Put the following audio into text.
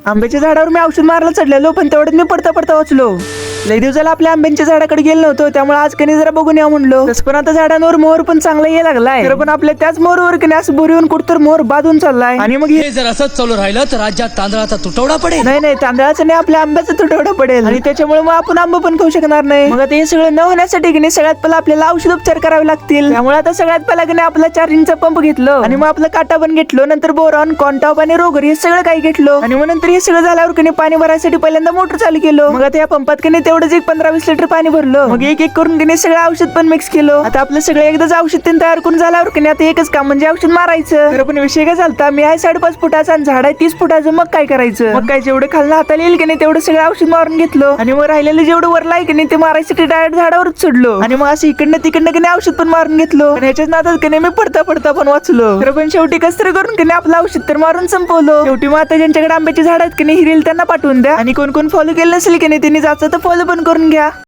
आंब्याच्या झाडावर मी औषध मारायला चढलेलो, पण तेवढ्यात मी पडता पडता वाचलो. लई दिवसाला आपल्या आंब्यांच्या झाडाकडे गेलो नव्हतो, त्यामुळे आज कधी जरा बघून या म्हणलो. तसं पण आता झाडांवर मोहर पण चांगला ये लागलाय, तर पण आपल्या त्याच मोहरवर कधी असं बोरी येऊन कुठतर मोहर बांधून चाललाय. आणि मग हे जर असंच चालू राहिलं तर राज्यात तांदळाचा तुटवडा पडेल. नाही तांदळाचं नाही, आपल्या आंब्याचा तुटवडा पडेल आणि त्याच्यामुळे मग आपण आंबा पण खाऊ शकणार नाही. मग आता हे सगळं न होण्यासाठी की नाही सगळ्यात पहिला आपल्याला औषध उपचार करावे लागतील. त्यामुळे आता सगळ्यात पहिला की नाही आपला चार्जिंगचा पंप घेतलो आणि मग आपला काटा पण घेतलो, नंतर बोरॉन, कॉन्टॉप आणि रोगर हे सगळं काही घेतलो. आणि मग नंतर हे सगळं झाल्यावर की नाही पाणी भरायसाठी पहिल्यांदा मोटर चालू केलो. मग आता या पंपात की नाही तेवढंच एक 15-20 लिटर पाणी भरलं. मग एक एक करून की नाही सगळं औषध पण मिक्स केलं. आता आपलं सगळं एकदाच औषध तयार करून झाल्यावर की नाही आता एकच काम म्हणजे औषध मारायचं. तर पण विषय काय झालता, मी आहे 5.5 फुटाचा आणि झाड आहे 30 फुटाचं. मग काय करायचं, मग काय जेवढं खालनं हाताला येईल की नाही तेवढं सगळं औषध मारून घेतलं. आणि मग राहिलेलं जेवढं वरला आहे की नाही ते मारायसाठी डायरेक्ट झाडावरच चढलो. आणि मग असं इकडनं तिकडनं की नाही औषध पण मारून घेतलो. आणि ह्याच्याच नादात की नाही मी पडता पडता पण वाचलो. तर पण शेवटी कसं करून की नाही आपलं औषध तर मारून संपवलं. शेवटी मग आता ज्यांच्याकडे आंब्याची झाड आहेत की नाही हिरील त्यांना पाठवून द्या. आणि कोण कोण फॉलो केलं नसेल की नाही त्यांनी जायचं तर फॉलो पण करून घ्या.